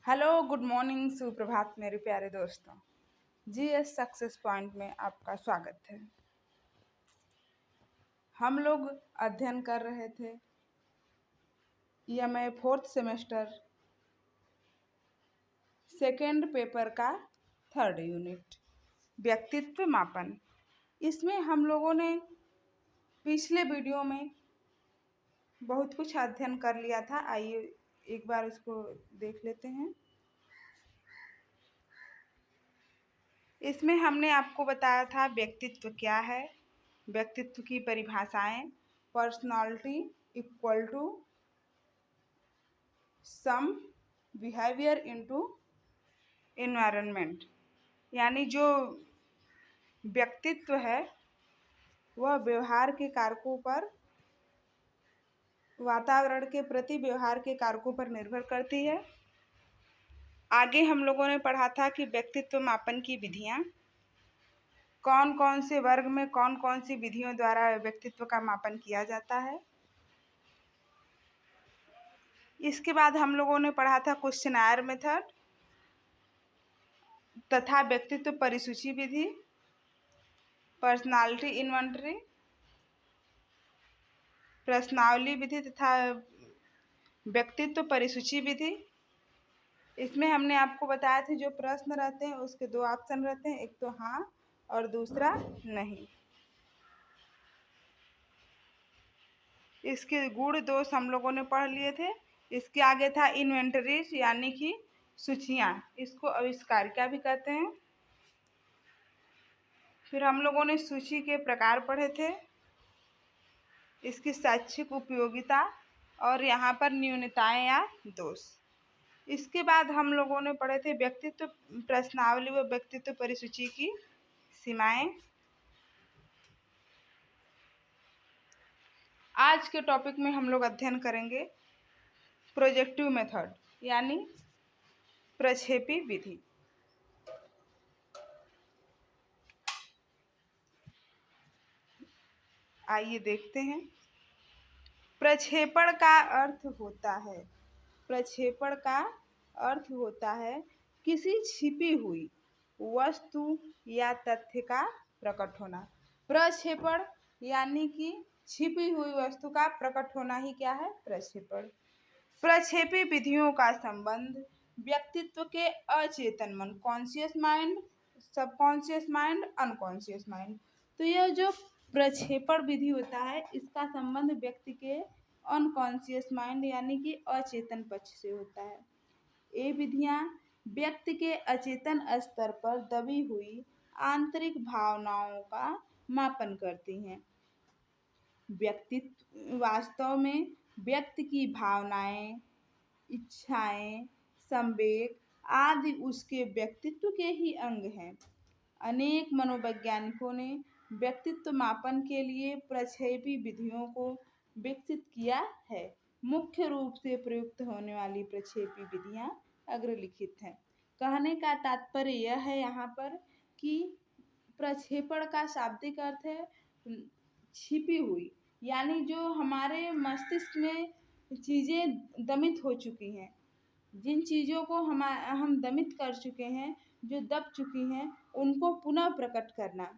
Hello, good morning, सुप्रभात मेरे प्यारे दोस्तों। जीएस सक्सेस पॉइंट में आपका स्वागत है। हम लोग अध्ययन कर रहे थे EMA fourth semester second paper का थर्ड यूनिट व्यक्तित्व मापन। इसमें हम लोगों ने पिछले वीडियो में बहुत कुछ अध्ययन कर लिया था। आइए एक बार उसको देख लेते हैं। इसमें हमने आपको बताया था व्यक्तित्व क्या है, व्यक्तित्व की परिभाषाएं। Personality equal to some behaviour into environment, यानी जो व्यक्तित्व है वह व्यवहार के कारकों पर, वातावरण के प्रति व्यवहार के कारकों पर निर्भर करती है। आगे हम लोगों ने पढ़ा था कि व्यक्तित्व मापन की विधियां, कौन कौन से वर्ग में कौन कौन सी विधियों द्वारा व्यक्तित्व का मापन किया जाता है। इसके बाद हम लोगों ने पढ़ा था क्वेश्चनायर मेथड तथा व्यक्तित्व परिसूची विधि, पर्सनालिटी इन्वेंटरी, प्रश्नावली विधि तथा व्यक्तित्व परिसूची विधि। इसमें हमने आपको बताया था जो प्रश्न रहते हैं उसके दो ऑप्शन रहते हैं, एक तो हाँ और दूसरा नहीं। इसके गुण दोष हम लोगों ने पढ़ लिए थे। इसके आगे था इन्वेंटरीज, यानी कि सूचियाँ, इसको आविष्कारिका भी कहते हैं। फिर हम लोगों ने सूची के प्रकार पढ़े थे, इसकी शैक्षिक उपयोगिता और यहाँ पर न्यूनताएं या दोष। इसके बाद हम लोगों ने पढ़े थे व्यक्तित्व प्रश्नावली व व्यक्तित्व परिसूची की सीमाएं। आज के टॉपिक में हम लोग अध्ययन करेंगे प्रोजेक्टिव मेथड, यानी प्रक्षेपी विधि। आइए देखते हैं। प्रक्षेपण का अर्थ होता है, प्रक्षेपण का अर्थ होता है किसी छिपी हुई वस्तु या तथ्य का प्रकट होना। प्रक्षेपण यानी कि छिपी हुई वस्तु का प्रकट होना ही क्या है, प्रक्षेपण। प्रक्षेपी विधियों का संबंध व्यक्तित्व के अचेतन मन, conscious mind, subconscious mind, unconscious mind. तो यह जो प्रक्षेपण विधि होता है इसका संबंध व्यक्ति के अनकॉन्शियस माइंड यानी कि अचेतन पक्ष से होता है। ये विधियां व्यक्ति के अचेतन स्तर पर दबी हुई आंतरिक भावनाओं का मापन करती हैं। व्यक्तित्व वास्तव में व्यक्ति की भावनाएं, इच्छाएं, संवेग आदि उसके व्यक्तित्व के ही अंग हैं। अनेक मनोवैज्ञानिकों ने व्यक्तित्व मापन के लिए प्रक्षेपी विधियों को विकसित किया है। मुख्य रूप से प्रयुक्त होने वाली प्रक्षेपी विधियां अग्रलिखित हैं। कहने का तात्पर्य यह है यहाँ पर कि प्रक्षेपण का शाब्दिक अर्थ है छिपी हुई, यानी जो हमारे मस्तिष्क में चीज़ें दमित हो चुकी हैं, जिन चीज़ों को हम दमित कर चुके हैं, जो दब चुकी हैं, उनको पुनः प्रकट करना,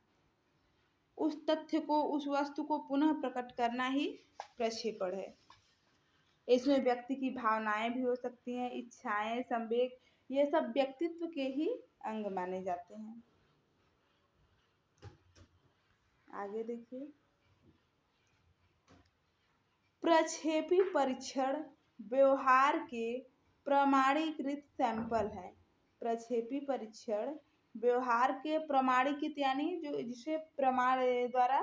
उस तथ्य को, उस वस्तु को पुनः प्रकट करना ही प्रक्षेपण है। इसमें व्यक्ति की भावनाएं भी हो सकती हैं, इच्छाएं, संवेग, ये सब व्यक्तित्व के ही अंग माने जाते हैं। आगे देखिए। प्रक्षेपी परीक्षण व्यवहार के प्रमाणीकृत सैंपल है। प्रक्षेपी परीक्षण व्यवहार के प्रमाणीकृत यानी जो जिसे प्रमाण द्वारा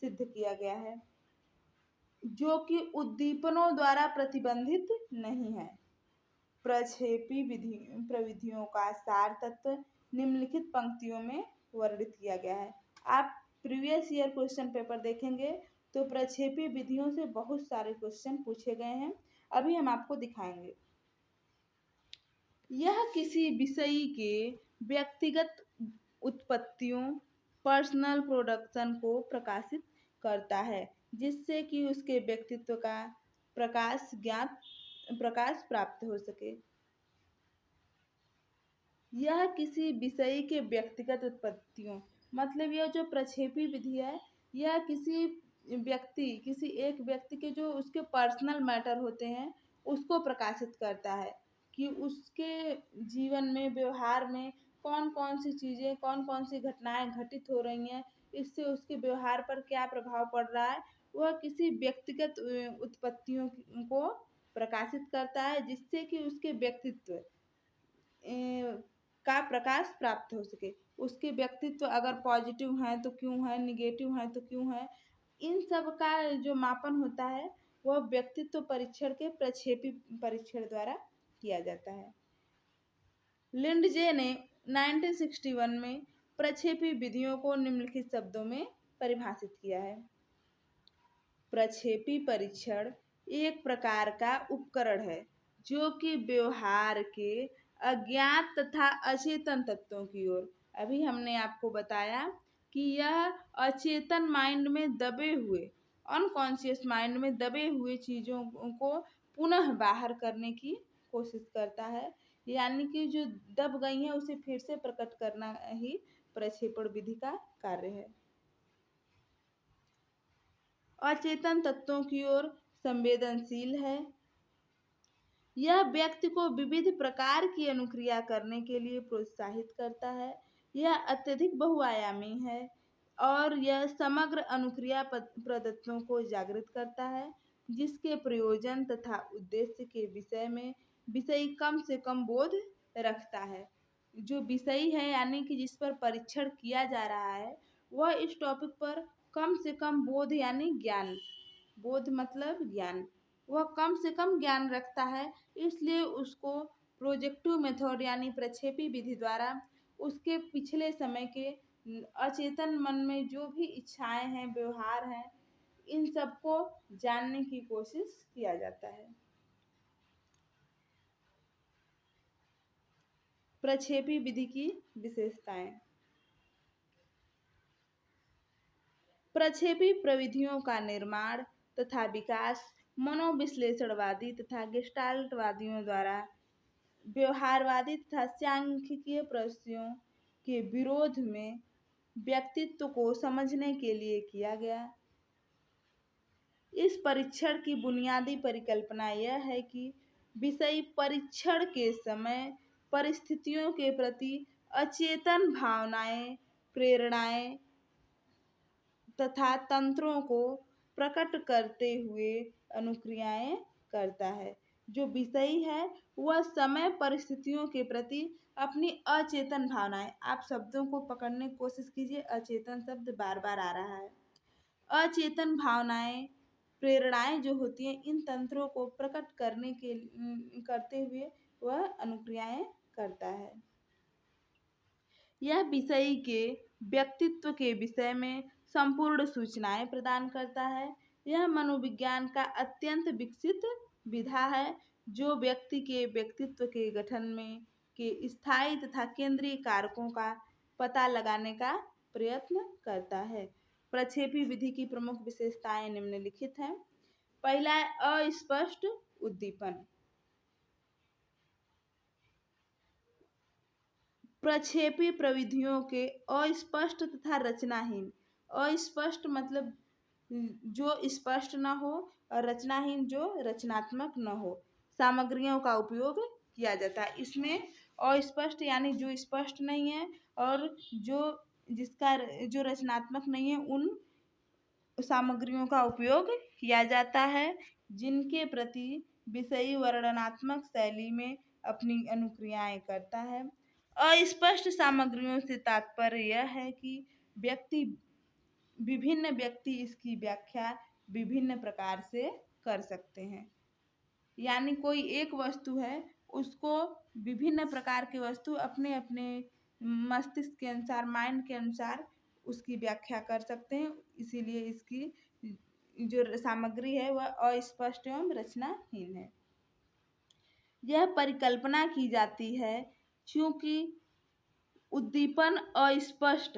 सिद्ध किया गया है, जो कि उद्दीपनों द्वारा प्रतिबंधित नहीं है। प्रक्षेपी प्रविधियों का सार तत्व निम्नलिखित पंक्तियों में वर्णित किया गया है। आप प्रीवियस ईयर क्वेश्चन पेपर देखेंगे तो प्रक्षेपी विधियों से बहुत सारे क्वेश्चन पूछे गए हैं। अभी हम आपको दिखाएंगे। यह किसी विषयी के व्यक्तिगत उत्पत्तियों, पर्सनल प्रोडक्शन को प्रकाशित करता है, जिससे कि उसके व्यक्तित्व का प्रकाश प्राप्त हो सके। यह किसी विषय के व्यक्तिगत उत्पत्तियों, मतलब यह जो प्रक्षेपी विधि है, यह किसी एक व्यक्ति के जो उसके पर्सनल मैटर होते हैं उसको प्रकाशित करता है कि उसके जीवन में, व्यवहार में कौन कौन सी चीज़ें, कौन कौन सी घटनाएं घटित हो रही हैं, इससे उसके व्यवहार पर क्या प्रभाव पड़ रहा है। वह किसी व्यक्तिगत उत्पत्तियों को प्रकाशित करता है, जिससे कि उसके व्यक्तित्व का प्रकाश प्राप्त हो सके। उसके व्यक्तित्व अगर पॉजिटिव हैं तो क्यों है, निगेटिव हैं तो क्यों है, इन सब का जो मापन होता है वह व्यक्तित्व परीक्षण के प्रक्षेपी परीक्षण द्वारा किया जाता है। लिंडजे ने 1961 में प्रक्षेपी विधियों को निम्नलिखित शब्दों में परिभाषित किया है। प्रक्षेपी परीक्षण एक प्रकार का उपकरण है जो कि व्यवहार के अज्ञात तथा अचेतन तत्वों की ओर, अभी हमने आपको बताया कि यह अचेतन माइंड में दबे हुए, अनकॉन्शियस माइंड में दबे हुए चीज़ों को पुनः बाहर करने की कोशिश करता है, यानी कि जो दब गई है उसे फिर से प्रकट करना ही प्रक्षेपण विधि का कार्य है। अचेतन तत्वों की ओर संवेदनशील है। यह व्यक्ति को विविध प्रकार की अनुक्रिया करने के लिए प्रोत्साहित करता है। यह अत्यधिक बहुआयामी है और यह समग्र अनुक्रिया प्रदत्तों को जागृत करता है, जिसके प्रयोजन तथा उद्देश्य के विषय में विषयी कम से कम बोध रखता है। जो विषयी है यानी कि जिस पर परीक्षण किया जा रहा है, वह इस टॉपिक पर कम से कम बोध यानी ज्ञान, बोध मतलब ज्ञान, वह कम से कम ज्ञान रखता है, इसलिए उसको प्रोजेक्टिव मेथड यानी प्रक्षेपी विधि द्वारा उसके पिछले समय के अचेतन मन में जो भी इच्छाएं हैं, व्यवहार हैं, इन सबको जानने की कोशिश किया जाता है। प्रक्षेपी विधि की विशेषताएं। प्रक्षेपी प्रविधियों का निर्माण तथा विकास मनोविश्लेषणवादी तथा गेस्टाल्टवादियों द्वारा व्यवहारवादी तथा सांख्यिकीय प्रश्नों के विरोध में व्यक्तित्व को समझने के लिए किया गया। इस परीक्षण की बुनियादी परिकल्पना यह है कि विषयी परीक्षण के समय परिस्थितियों के प्रति अचेतन भावनाएं, प्रेरणाएं तथा तंत्रों को प्रकट करते हुए अनुक्रियाएं करता है। जो विषयी है वह समय परिस्थितियों के प्रति अपनी अचेतन भावनाएं, आप शब्दों को पकड़ने की कोशिश कीजिए, अचेतन शब्द बार बार आ रहा है। अचेतन भावनाएं, प्रेरणाएं जो होती हैं, इन तंत्रों को प्रकट करते हुए वह अनुक्रियाएं करता है। यह विषयी के व्यक्तित्व के विषय में संपूर्ण सूचनाएं प्रदान करता है। यह मनोविज्ञान का अत्यंत विकसित विधा है जो व्यक्ति के व्यक्तित्व के गठन में के स्थायी तथा केंद्रीय कारकों का पता लगाने का प्रयत्न करता है। प्रक्षेपी विधि की प्रमुख विशेषताएं निम्नलिखित हैं। पहला है अस्पष्ट उद्दीपन। प्रक्षेपी प्रविधियों के अस्पष्ट तथा रचनाहीन, अस्पष्ट मतलब जो स्पष्ट न हो, और रचनाहीन जो रचनात्मक न हो, सामग्रियों का उपयोग किया जाता है। इसमें अस्पष्ट यानी जो स्पष्ट नहीं है और जो रचनात्मक नहीं है, उन सामग्रियों का उपयोग किया जाता है जिनके प्रति विषयी वर्णनात्मक शैली में अपनी अनुक्रियाएं करता है। अस्पष्ट सामग्रियों से तात्पर्य यह है कि विभिन्न व्यक्ति इसकी व्याख्या विभिन्न प्रकार से कर सकते हैं, यानी कोई एक वस्तु है, उसको विभिन्न प्रकार की वस्तु अपने अपने मस्तिष्क के अनुसार, माइंड के अनुसार उसकी व्याख्या कर सकते हैं। इसीलिए इसकी जो सामग्री है वह अस्पष्ट एवं रचनाहीन है। यह परिकल्पना की जाती है क्योंकि उद्दीपन अस्पष्ट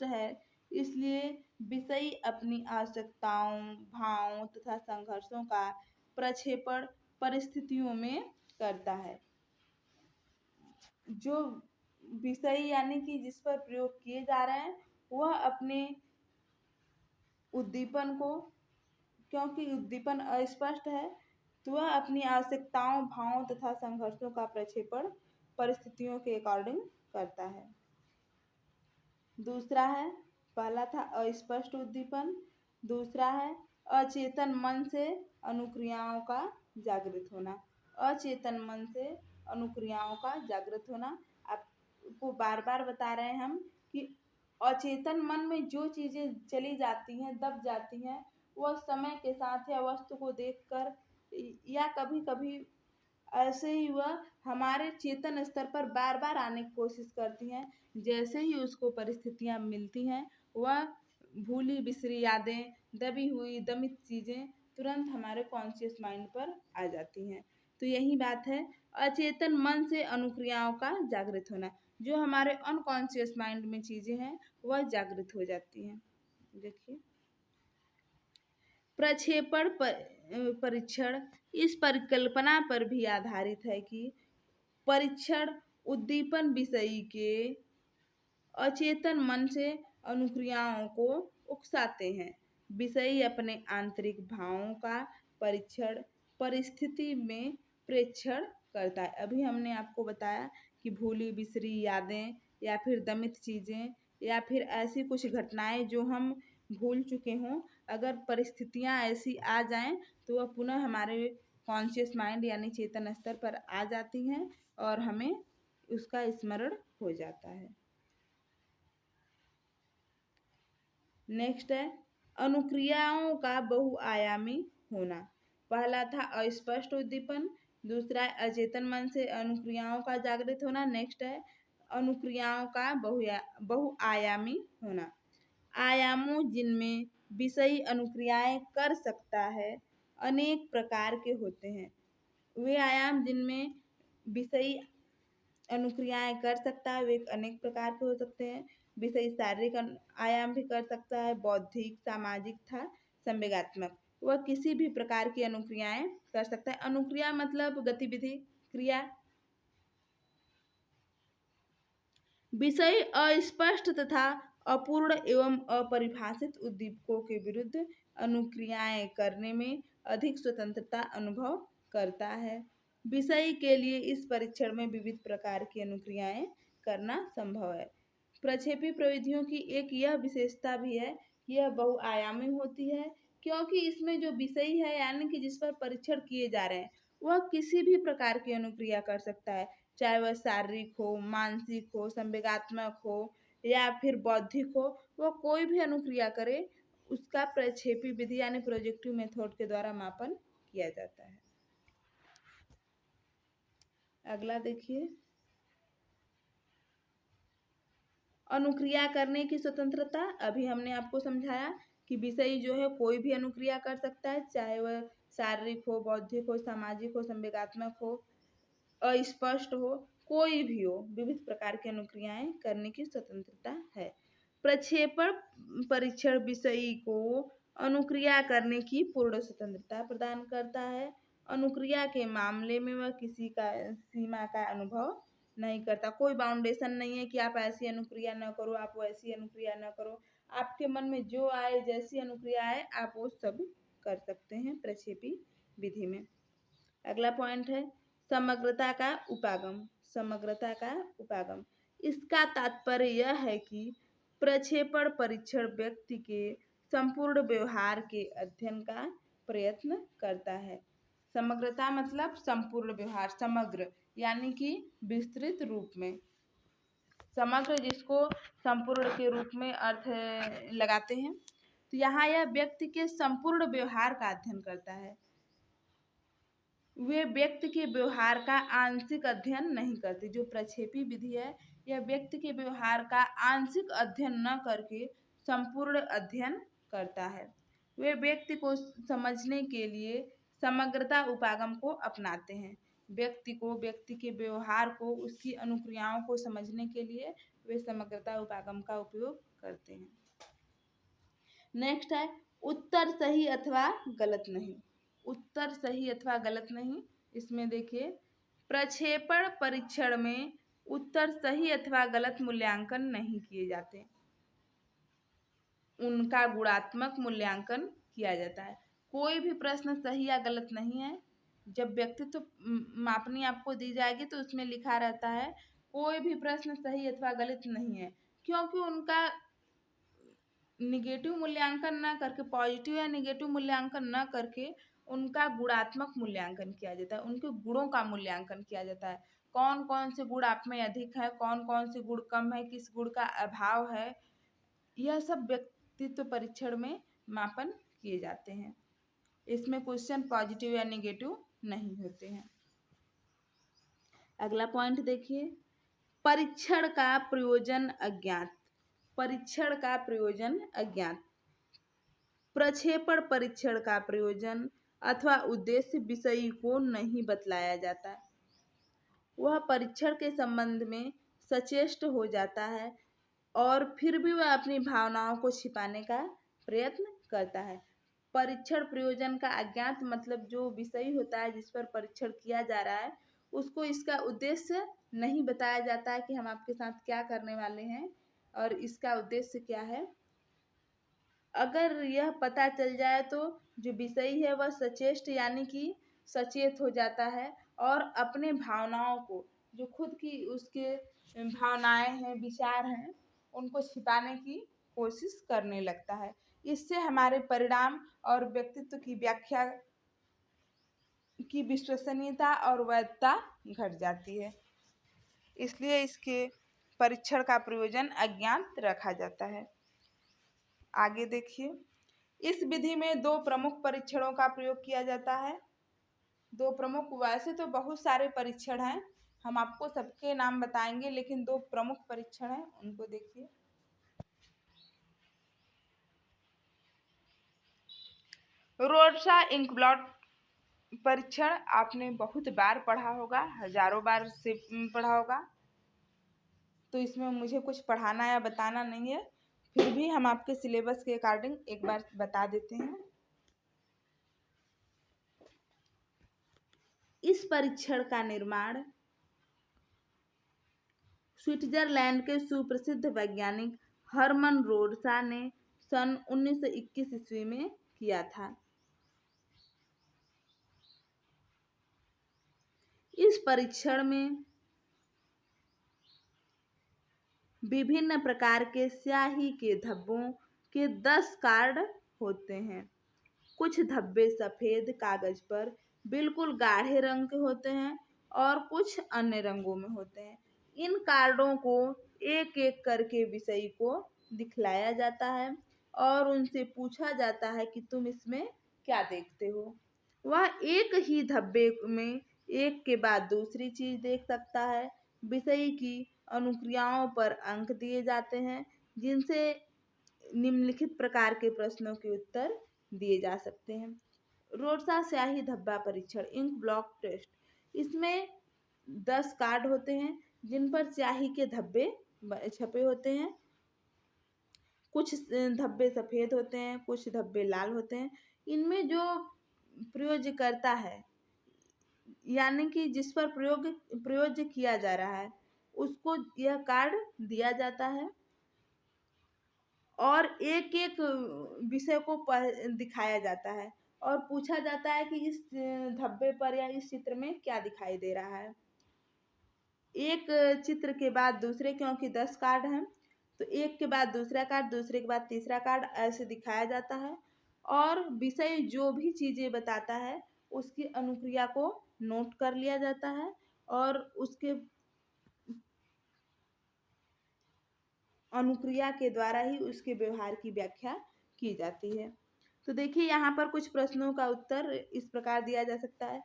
है, इसलिए विषयी अपनी आवश्यकताओं, भावों तथा संघर्षों का प्रक्षेपण परिस्थितियों में करता है। जो विषय यानी कि जिस पर प्रयोग किए जा रहे हैं वह अपने उद्दीपन को, क्योंकि उद्दीपन अस्पष्ट है तो वह अपनी आवश्यकताओं, भावों तथा संघर्षों का प्रक्षेपण परिस्थितियों के अकॉर्डिंग करता है। दूसरा है, पहला था अस्पष्ट उद्दीपन, दूसरा है अचेतन मन से अनुक्रियाओं का जागृत होना। अचेतन मन से अनुक्रियाओं का जागृत होना, आपको बार बार बता रहे हैं हम कि अचेतन मन में जो चीजें चली जाती हैं, दब जाती हैं, वह समय के साथ या वस्तु को देखकर या कभी कभी ऐसे ही वह हमारे चेतन स्तर पर बार बार आने की कोशिश करती हैं। जैसे ही उसको परिस्थितियां मिलती हैं वह भूली बिसरी यादें, दबी हुई दमित चीजें तुरंत हमारे कॉन्शियस माइंड पर आ जाती हैं। तो यही बात है अचेतन मन से अनुक्रियाओं का जागृत होना। जो हमारे अनकॉन्शियस माइंड में चीजें हैं वह जागृत हो जाती हैं। देखिए, प्रक्षेपण परीक्षण इस परिकल्पना पर भी आधारित है कि परीक्षण उद्दीपन विषयी के अचेतन मन से अनुक्रियाओं को उकसाते हैं। विषयी अपने आंतरिक भावों का परीक्षण परिस्थिति में प्रेक्षण करता है। अभी हमने आपको बताया कि भूली बिसरी यादें या फिर दमित चीजें या फिर ऐसी कुछ घटनाएं जो हम भूल चुके हों, अगर परिस्थितियां ऐसी आ जाएं तो वह पुनः हमारे कॉन्शियस माइंड यानी चेतन स्तर पर आ जाती हैं और हमें उसका स्मरण हो जाता है। नेक्स्ट है अनुक्रियाओं का बहुआयामी होना। पहला था अस्पष्ट उद्दीपन, दूसरा है अचेतन मन से अनुक्रियाओं का जागृत होना। नेक्स्ट है अनुक्रियाओं का बहुआयामी होना। आयामों जिनमें विषयी अनुक्रियाएं कर सकता है अनेक प्रकार के होते हैं। वे आयाम जिनमें विषयी अनुक्रियाएं कर सकता है वे अनेक प्रकार के हो सकते हैं। विषयी शारीरिक आयाम भी कर सकता है, बौद्धिक, सामाजिक था संवेगात्मक। वह किसी भी प्रकार की अनुक्रियाएं कर सकता है। अनुक्रिया मतलब गतिविधि, क्रिया। विषय अस्पष्ट तथा अपूर्ण एवं अपरिभाषित उद्दीपकों के विरुद्ध अनुक्रियाएं करने में अधिक स्वतंत्रता अनुभव करता है। विषय के लिए इस परीक्षण में विविध प्रकार की अनुक्रियाएं करना संभव है। प्रक्षेपी प्रविधियों की एक यह विशेषता भी है कि यह बहुआयामी होती है, क्योंकि इसमें जो विषय है यानी कि जिस पर परीक्षण किए जा रहे हैं वह किसी भी प्रकार की अनुक्रिया कर सकता है, चाहे वह शारीरिक हो, मानसिक हो, संवेगात्मक हो या फिर बौद्धिक हो। वह कोई भी अनुक्रिया करे उसका प्रक्षेपी विधि यानी प्रोजेक्टिव मेथड के द्वारा मापन किया जाता है। अगला देखिए, अनुक्रिया करने की स्वतंत्रता। अभी हमने आपको समझाया कि विषय जो है कोई भी अनुक्रिया कर सकता है, चाहे वह शारीरिक हो, बौद्धिक हो, सामाजिक हो, संवेगात्मक हो, अस्पष्ट हो, कोई भी हो, विविध प्रकार की अनुक्रियाएं करने की स्वतंत्रता है। प्रक्षेपण परीक्षण विषयी को अनुक्रिया करने की पूर्ण स्वतंत्रता प्रदान करता है। अनुक्रिया के मामले में वह किसी का सीमा का अनुभव नहीं करता। कोई बाउंडेशन नहीं है कि आप ऐसी अनुक्रिया न करो, आप वैसी अनुक्रिया न करो। आपके मन में जो आए, जैसी अनुक्रिया आए, आप वो सब कर सकते हैं प्रक्षेपी विधि में। अगला पॉइंट है समग्रता का उपागम। समग्रता का उपागम, इसका तात्पर्य यह है कि प्रक्षेपण परीक्षण व्यक्ति के संपूर्ण व्यवहार के अध्ययन का प्रयत्न करता है। समग्रता मतलब संपूर्ण व्यवहार, समग्र यानी कि विस्तृत रूप में। समग्र जिसको संपूर्ण के रूप में अर्थ लगाते हैं, तो यहाँ यह व्यक्ति के संपूर्ण व्यवहार का अध्ययन करता है। वे व्यक्ति के व्यवहार का आंशिक अध्ययन नहीं करते। जो प्रक्षेपी विधि है यह व्यक्ति के व्यवहार का आंशिक अध्ययन न करके संपूर्ण अध्ययन करता है। वे व्यक्ति को समझने के लिए समग्रता उपागम को अपनाते हैं। व्यक्ति के व्यवहार को, उसकी अनुक्रियाओं को समझने के लिए वे समग्रता उपागम का उपयोग करते हैं। नेक्स्ट है उत्तर सही अथवा गलत नहीं। उत्तर सही अथवा गलत नहीं, इसमें देखिए प्रक्षेपण परीक्षण में उत्तर सही अथवा गलत मूल्यांकन नहीं किए जाते, उनका गुणात्मक मूल्यांकन किया जाता है। कोई भी प्रश्न सही या गलत नहीं है। जब व्यक्तित्व मापनी आपको दी जाएगी तो उसमें लिखा रहता है कोई भी प्रश्न सही अथवा गलत नहीं है, क्योंकि उनका निगेटिव मूल्यांकन ना करके, पॉजिटिव या निगेटिव मूल्यांकन ना करके उनका गुणात्मक मूल्यांकन किया जाता है, उनके गुणों का मूल्यांकन किया जाता है। कौन कौन से गुण आप में अधिक है, कौन कौन से गुण कम है, किस गुण का अभाव है, यह सब व्यक्तित्व परीक्षण में मापन किए जाते हैं। इसमें क्वेश्चन पॉजिटिव या निगेटिव नहीं होते हैं। अगला पॉइंट देखिए, परीक्षण का प्रयोजन अज्ञात। परीक्षण का प्रयोजन अज्ञात। प्रक्षेपण परीक्षण का प्रयोजन अथवा उद्देश्य विषयी को नहीं बतलाया जाता। वह परीक्षण के संबंध में सचेष्ट हो जाता है और फिर भी वह अपनी भावनाओं को छिपाने का प्रयत्न करता है। परीक्षण प्रयोजन का अज्ञात मतलब जो विषय होता है जिस पर परीक्षण किया जा रहा है उसको इसका उद्देश्य नहीं बताया जाता है कि हम आपके साथ क्या करने वाले हैं और इसका उद्देश्य क्या है। अगर यह पता चल जाए तो जो विषयी है वह सचेष्ट यानी कि सचेत हो जाता है और अपने भावनाओं को, जो खुद की उसके भावनाएं हैं, विचार हैं, उनको छिपाने की कोशिश करने लगता है। इससे हमारे परिणाम और व्यक्तित्व की व्याख्या की विश्वसनीयता और वैधता घट जाती है। इसलिए इसके परीक्षण का प्रयोजन अज्ञात रखा जाता है। आगे देखिए, इस विधि में दो प्रमुख परीक्षणों का प्रयोग किया जाता है। दो प्रमुख, वैसे तो बहुत सारे परीक्षण हैं, हम आपको सबके नाम बताएंगे, लेकिन दो प्रमुख परीक्षण हैं उनको देखिए। रोर्सा इंकब्लॉट परीक्षण आपने बहुत बार पढ़ा होगा, हजारों बार से पढ़ा होगा, तो इसमें मुझे कुछ पढ़ाना या बताना नहीं है, फिर भी हम आपके सिलेबस के अकॉर्डिंग एक बार बता देते हैं। इस परीक्षण का निर्माण स्विट्जरलैंड के सुप्रसिद्ध वैज्ञानिक हर्मन रोर्सा ने सन 1921 ईस्वी में किया था। इस परीक्षण में विभिन्न प्रकार के स्याही के धब्बों के 10 कार्ड होते हैं। कुछ धब्बे सफेद कागज पर बिल्कुल गाढ़े रंग के होते हैं और कुछ अन्य रंगों में होते हैं। इन कार्डों को एक एक करके विषयी को दिखलाया जाता है और उनसे पूछा जाता है कि तुम इसमें क्या देखते हो। वह एक ही धब्बे में एक के बाद दूसरी चीज देख सकता है। विषयी की अनुक्रियाओं पर अंक दिए जाते हैं जिनसे निम्नलिखित प्रकार के प्रश्नों के उत्तर दिए जा सकते हैं। रोर्सा स्याही धब्बा परीक्षण, इंक ब्लॉक टेस्ट। इसमें 10 कार्ड होते हैं जिन पर स्याही के धब्बे छपे होते हैं। कुछ धब्बे सफेद होते हैं, कुछ धब्बे लाल होते हैं। इनमें जो प्रयोग करता है यानी कि जिस पर प्रयोग किया जा रहा है उसको यह कार्ड दिया जाता है और एक एक विषय को दिखाया जाता है और पूछा जाता है कि इस धब्बे पर या इस चित्र में क्या दिखाई दे रहा है। एक चित्र के बाद दूसरे, क्योंकि 10 कार्ड हैं तो एक के बाद दूसरा कार्ड, दूसरे के बाद तीसरा कार्ड, ऐसे दिखाया जाता है और विषय जो भी चीजें बताता है उसकी अनुक्रिया को नोट कर लिया जाता है और उसके अनुक्रिया के द्वारा ही उसके व्यवहार की व्याख्या की जाती है। तो देखिए यहाँ पर कुछ प्रश्नों का उत्तर इस प्रकार दिया जा सकता है।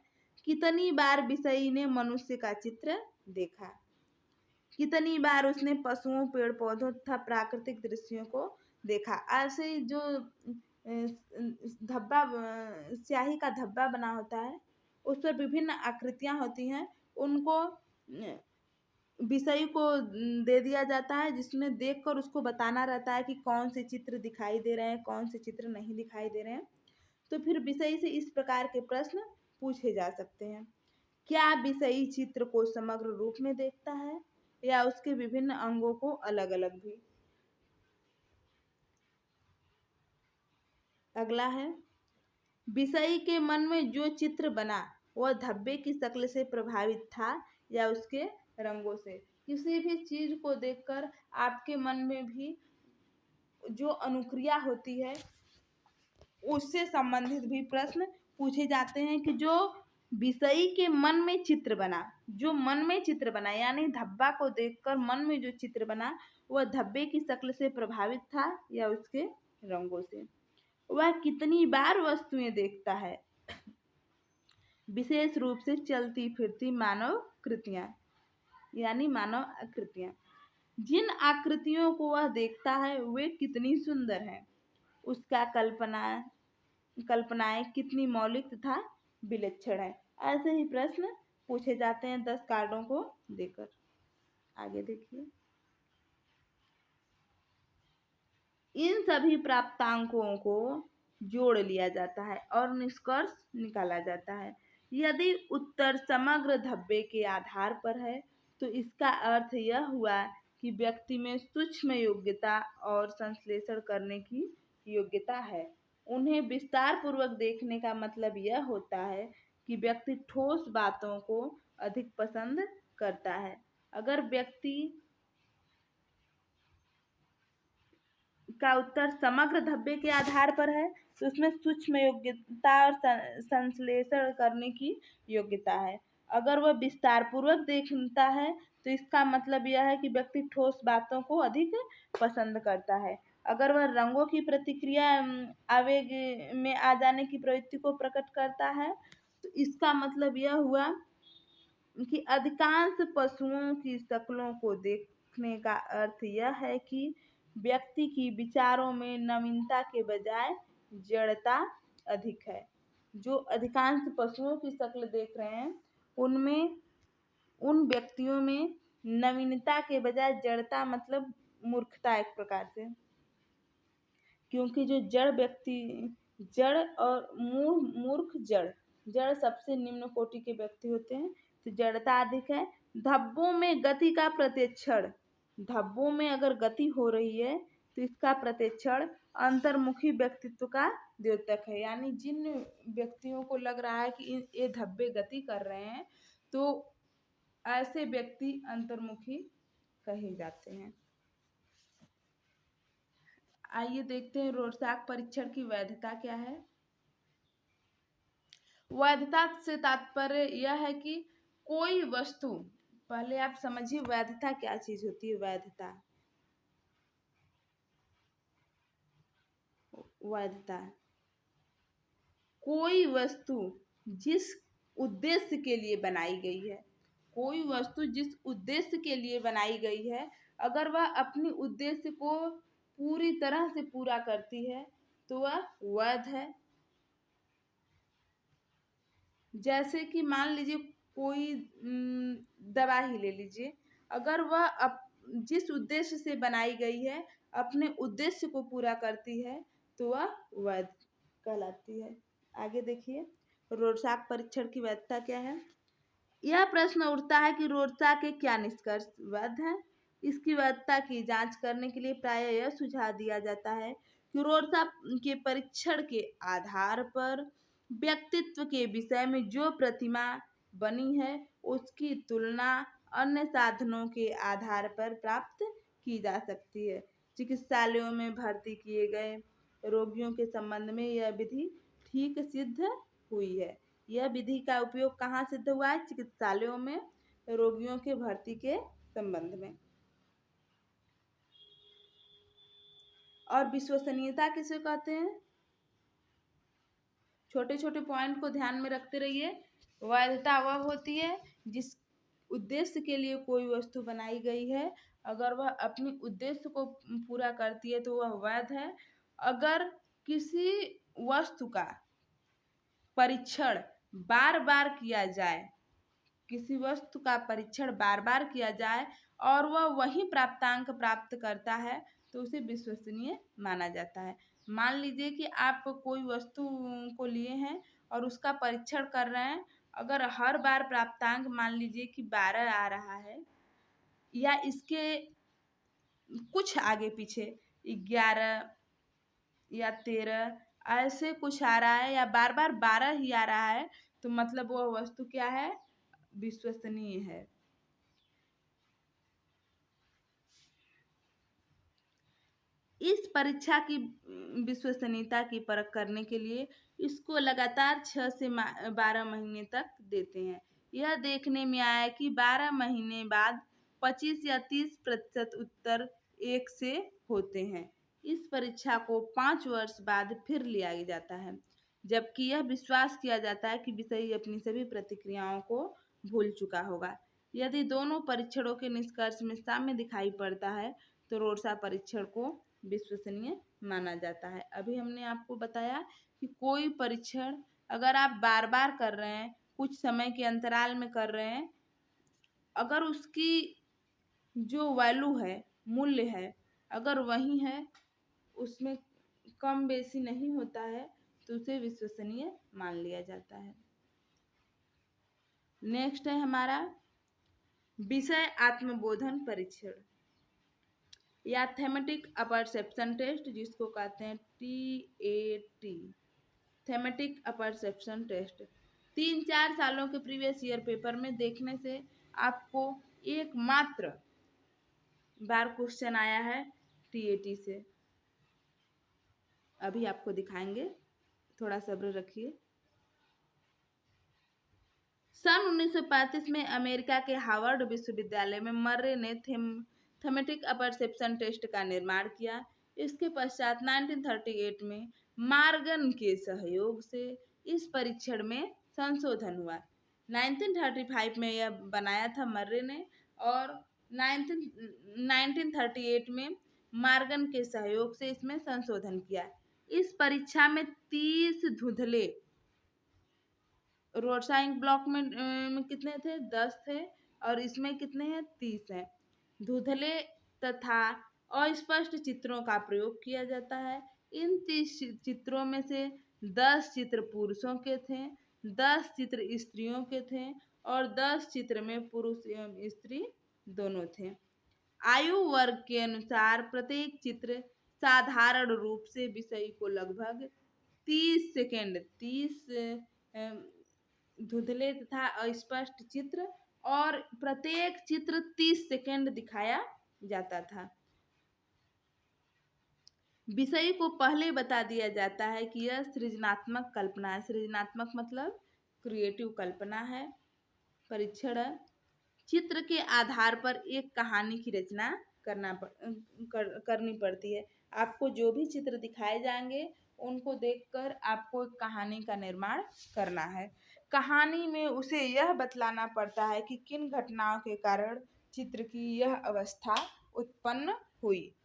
कितनी बार विषयी ने मनुष्य का चित्र देखा? कितनी बार उसने पशुओं, पेड़ पौधों तथा प्राकृतिक दृश्यों को देखा? ऐसे जो धब्बा, स्याही का धब्बा बना होता है उस पर विभिन्न आकृतियां होती हैं, उनको विषय को दे दिया जाता है जिसमें देखकर उसको बताना रहता है कि कौन से चित्र दिखाई दे रहे हैं, कौन से चित्र नहीं दिखाई दे रहे हैं। तो फिर विषय से इस प्रकार के प्रश्न पूछे जा सकते हैं। क्या विषयी चित्र को समग्र रूप में देखता है? या उसके विभिन्न अंगों को अलग अलग भी। अगला है, विषयी के मन में जो चित्र बना वह धब्बे की शक्ल से प्रभावित था या उसके रंगों से। किसी भी चीज को देखकर आपके मन में भी जो अनुक्रिया होती है उससे संबंधित भी प्रश्न पूछे जाते हैं कि जो विषयी के मन में चित्र बना, जो मन में चित्र बना यानी धब्बा को देखकर मन में जो चित्र बना वह धब्बे की शक्ल से प्रभावित था या उसके रंगों से। वह कितनी बार वस्तुएं देखता है, विशेष रूप से चलती फिरती मानव कृतियां यानी मानव आकृतियां। जिन आकृतियों को वह देखता है वे कितनी सुंदर हैं, उसका कल्पनाएं कितनी मौलिक तथा विलक्षण है। ऐसे ही प्रश्न पूछे जाते हैं 10 कार्डों को देकर। आगे देखिए, इन सभी प्राप्तांकों को जोड़ लिया जाता है और निष्कर्ष निकाला जाता है। यदि उत्तर समग्र धब्बे के आधार पर है तो इसका अर्थ यह हुआ कि व्यक्ति में सूक्ष्म योग्यता और संश्लेषण करने की योग्यता है। उन्हें विस्तार पूर्वक देखने का मतलब यह होता है कि व्यक्ति ठोस बातों को अधिक पसंद करता है। अगर व्यक्ति का उत्तर समग्र धब्बे के आधार पर है तो उसमें सूक्ष्म योग्यता और संश्लेषण करने की योग्यता है। अगर वह विस्तार पूर्वक देखता है तो इसका मतलब यह है कि व्यक्ति ठोस बातों को अधिक पसंद करता है। अगर वह रंगों की प्रतिक्रिया आवेग में आ जाने की प्रवृत्ति को प्रकट करता है तो इसका मतलब यह हुआ कि अधिकांश पशुओं की शक्लों को देखने का अर्थ यह है कि व्यक्ति की विचारों में नवीनता के बजाय जड़ता अधिक है। जो अधिकांश पशुओं की शक्ल देख रहे हैं उनमें उन व्यक्तियों में नवीनता के बजाय जड़ता मतलब मूर्खता एक प्रकार से, क्योंकि जो जड़ व्यक्ति जड़ और मूर्ख जड़ सबसे निम्न कोटि के व्यक्ति होते हैं तो जड़ता अधिक है। धब्बों में गति का प्रतिक्षण, धब्बों में अगर गति हो रही है तो इसका प्रतिक्षण अंतर्मुखी व्यक्तित्व का द्योतक है। यानी जिन व्यक्तियों को लग रहा है कि ये धब्बे गति कर रहे हैं तो ऐसे व्यक्ति अंतर्मुखी कहे जाते हैं। आइए देखते हैं रोरसाक परीक्षण की वैधता क्या है। वैधता से तात्पर्य यह है कि कोई वस्तु, पहले आप समझिए वैधता क्या चीज होती है। वैधता कोई वस्तु जिस उद्देश्य के लिए बनाई गई है, कोई वस्तु जिस उद्देश्य के लिए बनाई गई है अगर वह अपनी उद्देश्य को पूरी तरह से पूरा करती है तो वह वैध है। जैसे कि मान लीजिए कोई दवा ही ले लीजिए, अगर वह जिस उद्देश्य से बनाई गई है अपने उद्देश्य को पूरा करती है तो वह वैध कहलाती है। आगे देखिए, रोरसाक परीक्षण की वैधता क्या है। यह प्रश्न उठता है कि रोरसाक के क्या निष्कर्ष वैध है। इसकी वैधता की जांच करने के लिए प्रायः यह सुझाव दिया जाता है कि रोरसाक के परीक्षण के आधार पर व्यक्तित्व के विषय में जो प्रतिमा बनी है उसकी तुलना अन्य साधनों के आधार पर प्राप्त की जा सकती है। चिकित्सालयों में भर्ती किए गए रोगियों के संबंध में यह विधि ठीक सिद्ध हुई है। यह विधि का उपयोग कहाँ सिद्ध हुआ है? चिकित्सालयों में रोगियों के भर्ती के संबंध में। और विश्वसनीयता किसे कहते हैं? छोटे छोटे पॉइंट को ध्यान में रखते रहिए। वैधता वह होती है जिस उद्देश्य के लिए कोई वस्तु बनाई गई है अगर वह अपनी उद्देश्य को पूरा करती है तो वह वैध है। अगर किसी वस्तु का परीक्षण बार बार किया जाए, किसी वस्तु का परीक्षण बार बार किया जाए और वह वही प्राप्तांक प्राप्त करता है तो उसे विश्वसनीय माना जाता है। मान लीजिए कि आप कोई वस्तु को लिए हैं और उसका परीक्षण कर रहे हैं, अगर हर बार प्राप्तांक मान लीजिए कि 12 आ रहा है या इसके कुछ आगे पीछे 11 या 13 ऐसे कुछ आ रहा है या बार बार 12 ही आ रहा है तो मतलब वह वस्तु क्या है, विश्वसनीय है। इस परीक्षा की विश्वसनीयता की परख करने के लिए इसको लगातार 6 से 12 महीने तक देते हैं। यह देखने में आया कि 12 महीने बाद 25 या 30% उत्तर एक से होते हैं। इस परीक्षा को 5 वर्ष बाद फिर लिया जाता है, जबकि यह विश्वास किया जाता है कि विषयी अपनी सभी प्रतिक्रियाओं को भूल चुका होगा। यदि दोनों परीक्षणों के निष्कर्ष में साम्य दिखाई पड़ता है तो रोरसा परीक्षण को विश्वसनीय माना जाता है। अभी हमने आपको बताया कि कोई परीक्षण अगर आप बार बार कर रहे हैं, कुछ समय के अंतराल में कर रहे हैं, अगर उसकी जो वैल्यू है, मूल्य है, अगर वही है, उसमें कम बेसी नहीं होता है तो उसे विश्वसनीय मान लिया जाता है। नेक्स्ट है हमारा विषय आत्मबोधन परीक्षण या थेमेटिक अपरसेप्शन टेस्ट, जिसको कहते हैं TAT, थेमेटिक अपरसेप्शन टेस्ट। 3-4 सालों के प्रीवियस ईयर पेपर में देखने से आपको एकमात्र बार क्वेश्चन आया है TAT से। अभी आपको दिखाएंगे, थोड़ा सब्र रखिए। सन 1935 में अमेरिका के हार्वर्ड विश्वविद्यालय में मर्रे ने थेमेटिक अपरसेप्शन टेस्ट का निर्माण किया। इसके पश्चात 1938 में मार्गन के सहयोग से इस परीक्षण में संशोधन हुआ। 1935 में यह बनाया था मर्रे ने और 1938 में मार्गन के सहयोग से इसमें संशोधन किया। इस परीक्षा में 30 धुंधले रोरसा इंक ब्लॉक में कितने थे, 10 थे और इसमें कितने हैं, 30 हैं। धुंधले तथा अस्पष्ट चित्रों का प्रयोग किया जाता है। इन 30 चित्रों में से 10 चित्र पुरुषों के थे, 10 चित्र स्त्रियों के थे और 10 चित्र में पुरुष एवं स्त्री दोनों थे। आयु वर्ग के अनुसार प्रत्येक चित्र साधारण रूप से विषय को लगभग 30 सेकेंड, 30 धुंधले तथा अस्पष्ट चित्र और प्रत्येक चित्र 30 सेकेंड दिखाया जाता था। विषय को पहले बता दिया जाता है कि यह सृजनात्मक कल्पना है। सृजनात्मक मतलब क्रिएटिव कल्पना है, परीक्षण। चित्र के आधार पर एक कहानी की रचना करनी पड़ती है। आपको जो भी चित्र दिखाए जाएंगे उनको देखकर आपको एक कहानी का निर्माण करना है। कहानी में उसे यह बतलाना पड़ता है कि किन घटनाओं के कारण चित्र की यह अवस्था उत्पन्न हुई।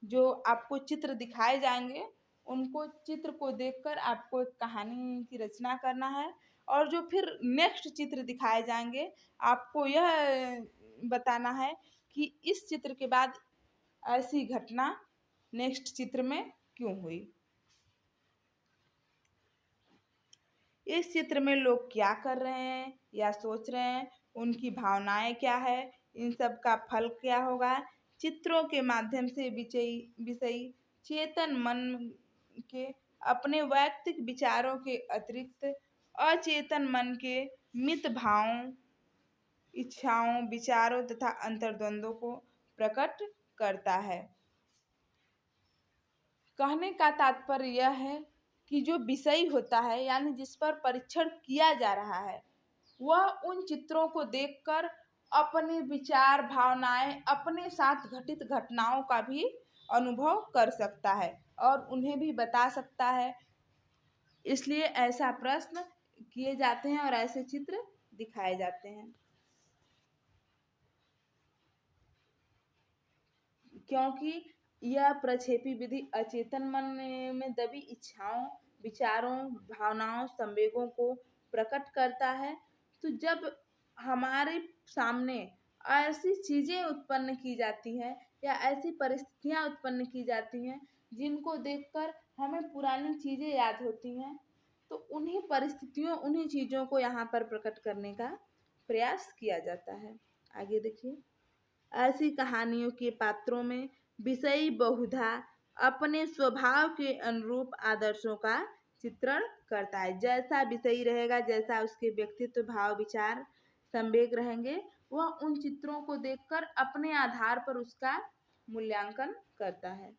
जो आपको चित्र दिखाए जाएंगे उनको चित्र को देखकर आपको एक कहानी की रचना करना है और जो फिर नेक्स्ट चित्र दिखाए जाएंगे आपको यह बताना है कि इस चित्र के बाद ऐसी घटना नेक्स्ट चित्र में क्यों हुई। इस चित्र में लोग क्या कर रहे हैं या सोच रहे हैं, उनकी भावनाएं क्या है, इन सब का फल क्या होगा। चित्रों के माध्यम से विषयी चेतन मन के अपने वैयक्तिक विचारों के अतिरिक्त अचेतन मन के मित भावों, इच्छाओं, विचारों तथा अंतर्द्वंदों को प्रकट करता है। कहने का तात्पर्य यह है कि जो विषय होता है यानी जिस पर परीक्षण किया जा रहा है वह उन चित्रों को देखकर अपने विचार, भावनाएं, अपने साथ घटित घटनाओं का भी अनुभव कर सकता है और उन्हें भी बता सकता है। इसलिए ऐसा प्रश्न किए जाते हैं और ऐसे चित्र दिखाए जाते हैं, क्योंकि यह प्रक्षेपी विधि अचेतन मन में दबी इच्छाओं, विचारों, भावनाओं, संवेगों को प्रकट करता है। तो जब हमारे सामने ऐसी चीजें उत्पन्न की जाती हैं या ऐसी परिस्थितियां उत्पन्न की जाती हैं जिनको देखकर हमें पुरानी चीजें याद होती हैं, तो उन्हीं परिस्थितियों, उन्हीं चीजों को यहाँ पर प्रकट करने का प्रयास किया जाता है। आगे देखिए। ऐसी कहानियों के पात्रों में विषयी बहुधा अपने स्वभाव के अनुरूप आदर्शों का चित्रण करता है। जैसा विषयी रहेगा, जैसा उसके व्यक्तित्व, भाव, विचार, संवेग रहेंगे, वह उन चित्रों को देखकर अपने आधार पर उसका मूल्यांकन करता है।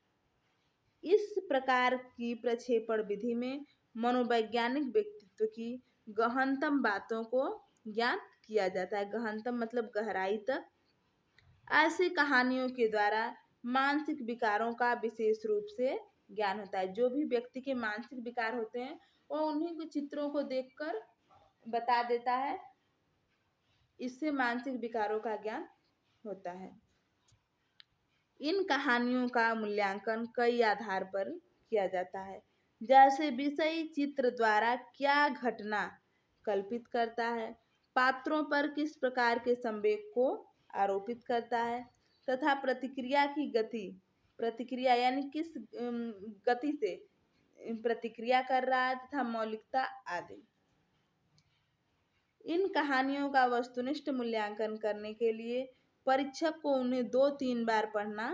इस प्रकार की प्रक्षेपण विधि में मनोवैज्ञानिक व्यक्तित्व की गहनतम बातों को ज्ञात किया जाता है। गहनतम मतलब गहराई तक। ऐसी कहानियों के द्वारा मानसिक विकारों का विशेष रूप से ज्ञान होता है। जो भी व्यक्ति के मानसिक विकार होते हैं वो उन्हीं के चित्रों को देखकर बता देता है। इससे मानसिक विकारों का ज्ञान होता है। इन कहानियों का मूल्यांकन कई आधार पर किया जाता है। जैसे विषयी चित्र द्वारा क्या घटना कल्पित करता है, पात्रों पर किस प्रकार के संवेग को आरोपित करता है तथा प्रतिक्रिया की गति, प्रतिक्रिया यानी किस गति से प्रतिक्रिया कर रहा है तथा मौलिकता आदि। इन कहानियों का वस्तुनिष्ठ मूल्यांकन करने के लिए परीक्षक को उन्हें 2-3 बार पढ़ना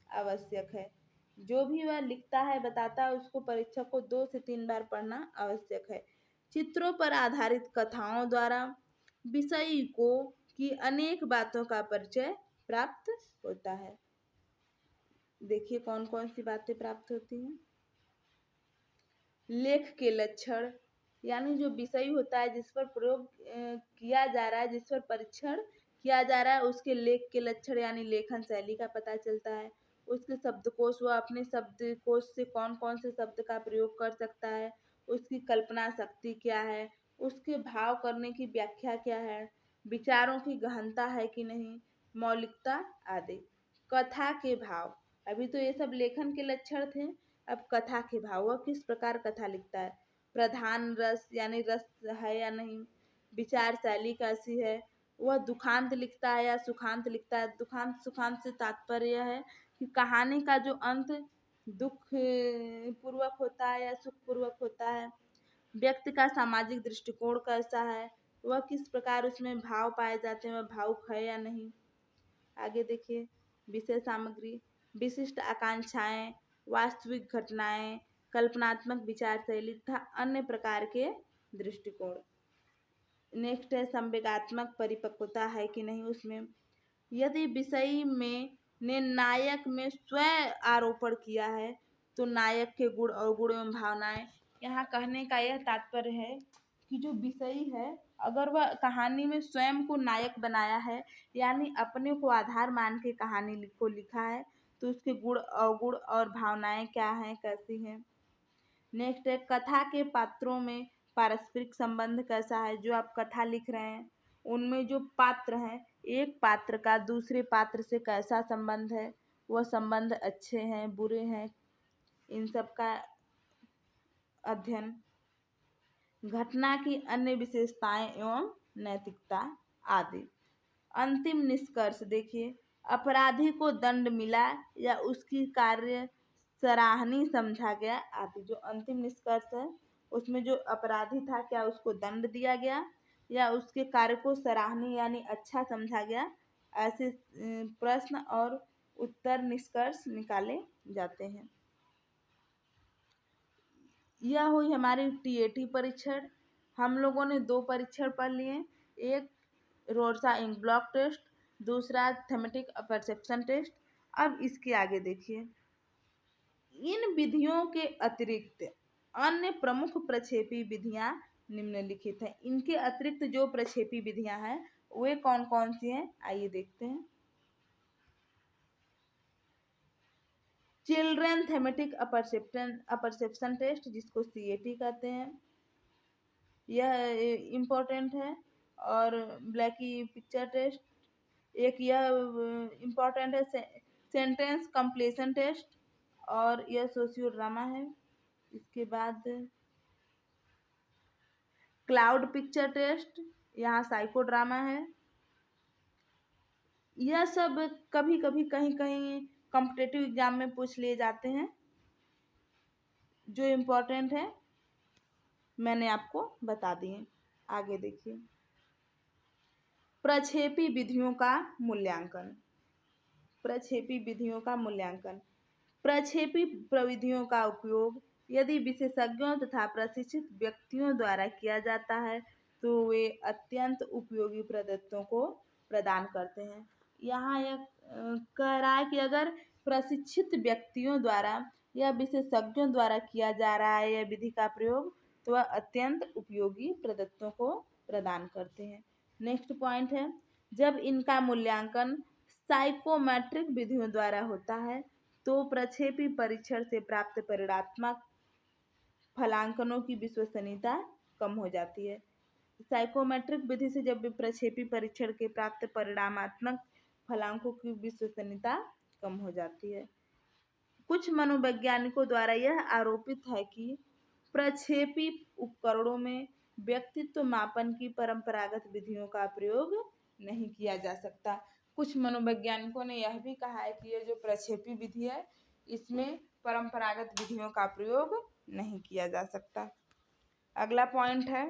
आवश्यक है। जो भी वह लिखता है, बताता है, उसको परीक्षक को 2 से 3 बार पढ़ना आवश्यक है। चित्रों पर आधारित कथाओं द्वारा विषयी को की अनेक बातों का परिचय प्राप्त होता है। देखिए कौन कौन सी बातें प्राप्त होती हैं। लेख के लक्षण यानी जो विषय होता है, जिस पर प्रयोग किया जा रहा है, जिस पर परीक्षण किया जा रहा है, उसके लेख के लक्षण यानी लेखन शैली का पता चलता है। उसके शब्दकोश, वह अपने शब्दकोश से कौन कौन से शब्द का प्रयोग कर सकता है, उसकी कल्पना शक्ति क्या है, उसके भाव करने की व्याख्या क्या है, विचारों की गहनता है कि नहीं, मौलिकता आदि। कथा के भाव, अभी तो ये सब लेखन के लक्षण थे। अब कथा के भाव, वह किस प्रकार कथा लिखता है, प्रधान रस यानी रस है या नहीं, विचार शैली कैसी है, वह दुखांत लिखता है या सुखांत लिखता है। दुखांत सुखांत से तात्पर्य यह है कि कहानी का जो अंत दुख पूर्वक होता है या सुख पूर्वक होता है। व्यक्ति का सामाजिक दृष्टिकोण कैसा है, वह किस प्रकार उसमें भाव पाए जाते हैं, वह भावुक है या नहीं। आगे देखिए, विषय सामग्री, विशिष्ट आकांक्षाएं, वास्तविक घटनाएं, कल्पनात्मक विचार शैली तथा अन्य प्रकार के दृष्टिकोण। नेक्स्ट है संवेगात्मक परिपक्वता है कि नहीं उसमें। यदि विषय में ने नायक में स्वयं आरोपण किया है तो नायक के गुण, अवगुण एवं भावनाएं। यहाँ कहने का यह तात्पर्य है कि जो विषयी है, अगर वह कहानी में स्वयं को नायक बनाया है यानी अपने को आधार मान के कहानी को लिखा है, तो उसके गुण, अवगुण और भावनाएं क्या हैं, कैसी हैं। नेक्स्ट है कथा के पात्रों में पारस्परिक संबंध कैसा है। जो आप कथा लिख रहे हैं उनमें जो पात्र हैं, एक पात्र का दूसरे पात्र से कैसा संबंध है, वह संबंध अच्छे हैं, बुरे हैं, इन सब का अध्ययन। घटना की अन्य विशेषताएं एवं नैतिकता आदि। अंतिम निष्कर्ष देखिए, अपराधी को दंड मिला या उसकी कार्य सराहनीय समझा गया आदि। जो अंतिम निष्कर्ष है उसमें जो अपराधी था, क्या उसको दंड दिया गया या उसके कार्य को सराहनीय यानी अच्छा समझा गया, ऐसे प्रश्न और उत्तर निष्कर्ष निकाले जाते हैं। यह हुई हमारी टीएटी परीक्षण। हम लोगों ने 2 परीक्षण पढ़ लिए, एक रोर्सा इंक ब्लॉक टेस्ट, दूसरा थेमेटिक परसेप्शन टेस्ट। अब इसके आगे देखिए, इन विधियों के अतिरिक्त अन्य प्रमुख प्रक्षेपी विधियां निम्नलिखित हैं। इनके अतिरिक्त जो प्रक्षेपी विधियां हैं वे कौन कौन सी हैं, आइए देखते हैं। चिल्ड्रन थेमेटिक अपरसेप्शन टेस्ट, जिसको सीएटी कहते हैं, यह इम्पोर्टेंट है। और ब्लैकी पिक्चर टेस्ट, एक यह इम्पोर्टेंट है। सेंटेंस कंप्लीशन टेस्ट, और यह सोशियो ड्रामा है। इसके बाद क्लाउड पिक्चर टेस्ट, यहाँ साइको ड्रामा है। यह सब कभी कभी कहीं कहीं कॉम्पिटिटिव एग्जाम में पूछ लिए जाते हैं। जो इम्पोर्टेंट है मैंने आपको बता दिए। आगे देखिए, प्रक्षेपी विधियों का मूल्यांकन। प्रक्षेपी विधियों का मूल्यांकन। प्रक्षेपी प्रविधियों का उपयोग यदि विशेषज्ञों तथा प्रशिक्षित व्यक्तियों द्वारा किया जाता है तो वे अत्यंत उपयोगी प्रदत्तों को प्रदान करते हैं। यहाँ यह कह रहा है कि अगर प्रशिक्षित व्यक्तियों द्वारा या विशेषज्ञों द्वारा किया जा रहा है यह विधि का प्रयोग तो वह अत्यंत उपयोगी प्रदत्तों को प्रदान करते हैं। नेक्स्ट पॉइंट है, जब इनका मूल्यांकन साइकोमेट्रिक विधियों द्वारा होता है तो प्रक्षेपी परीक्षण से प्राप्त परिणात्मक फलांकनों की विश्वसनीयता कम हो जाती है। साइकोमेट्रिक विधि से जब भी प्रक्षेपी परीक्षण के प्राप्त परिणामात्मक फलांकों की विश्वसनीयता कम हो जाती है। कुछ मनोवैज्ञानिकों द्वारा यह आरोपित है कि प्रक्षेपी उपकरणों में व्यक्तित्व मापन की परंपरागत विधियों का प्रयोग नहीं किया जा सकता। कुछ मनोवैज्ञानिकों ने यह भी कहा है कि यह जो प्रक्षेपी विधि है इसमें परंपरागत विधियों का प्रयोग नहीं किया जा सकता। अगला पॉइंट है,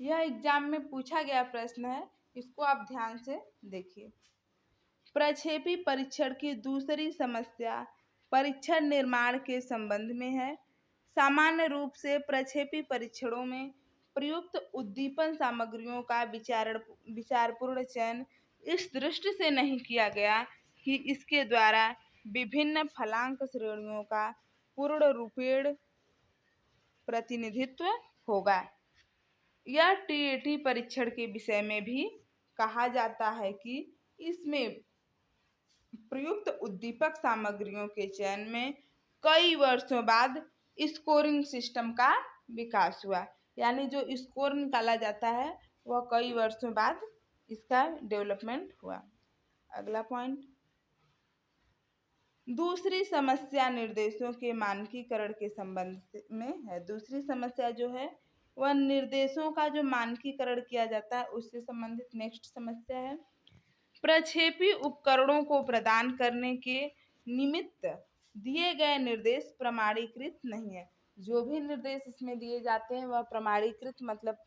यह एग्जाम में पूछा गया प्रश्न है, इसको आप ध्यान से देखिए। प्रक्षेपी परीक्षण की दूसरी समस्या परीक्षण निर्माण के संबंध में है। सामान्य रूप से प्रक्षेपी परीक्षणों में प्रयुक्त उद्दीपन सामग्रियों का विचारपूर्ण चयन इस दृष्टि से नहीं किया गया कि इसके द्वारा विभिन्न फलांक श्रेणियों का पूर्ण रूपेण प्रतिनिधित्व होगा। यह टीएटी परीक्षण के विषय में भी कहा जाता है कि इसमें प्रयुक्त उद्दीपक सामग्रियों के चयन में कई वर्षों बाद स्कोरिंग सिस्टम का विकास हुआ, यानी जो स्कोर निकाला जाता है वह कई वर्षों बाद इसका डेवलपमेंट हुआ। अगला पॉइंट, दूसरी समस्या निर्देशों के मानकीकरण के संबंध में है। दूसरी समस्या जो है वह निर्देशों का जो मानकीकरण किया जाता है उससे संबंधित नेक्स्ट समस्या है। प्रक्षेपी उपकरणों को प्रदान करने के निमित्त दिए गए निर्देश प्रमाणीकृत नहीं है। जो भी निर्देश इसमें दिए जाते हैं वह प्रमाणीकृत मतलब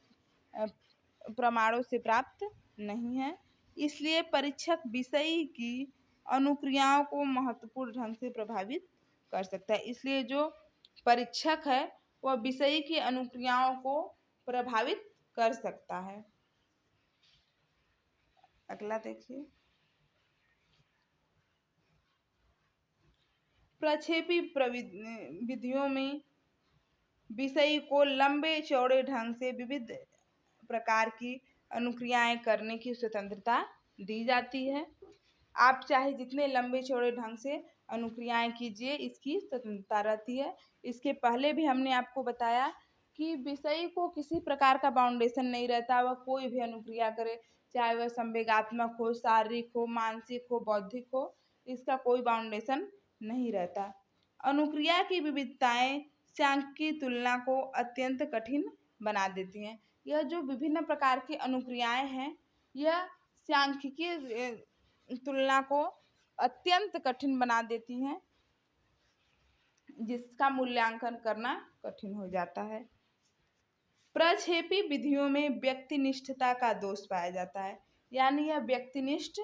प्रमाणों से प्राप्त नहीं है। इसलिए परीक्षक विषय की अनुक्रियाओं को महत्वपूर्ण ढंग से प्रभावित कर सकता है। इसलिए जो परीक्षक है वह विषय की अनुक्रियाओं को प्रभावित कर सकता है। अगला देखिए, प्रक्षेपी विधियों में विषय को लंबे चौड़े ढंग से विविध प्रकार की अनुक्रियाएं करने की स्वतंत्रता दी जाती है। आप चाहे जितने लंबे चौड़े ढंग से अनुक्रियाएं कीजिए, इसकी स्वतंत्रता रहती है। इसके पहले भी हमने आपको बताया कि विषय को किसी प्रकार का बाउंडेशन नहीं रहता, वह कोई भी अनुक्रिया करे, चाहे वह संवेगात्मक हो, शारीरिक हो, मानसिक हो, बौद्धिक हो, इसका कोई बाउंडेशन नहीं रहता। अनुक्रिया की विविधताएं सांख्यिकी तुलना को अत्यंत कठिन बना देती हैं। यह जो विभिन्न प्रकार की अनुक्रियाएं हैं यह सांख्यिकी तुलना को अत्यंत कठिन बना देती हैं, जिसका मूल्यांकन करना कठिन हो जाता है। प्रक्षेपी विधियों में व्यक्तिनिष्ठता का दोष पाया जाता है, यानी यह व्यक्तिनिष्ठ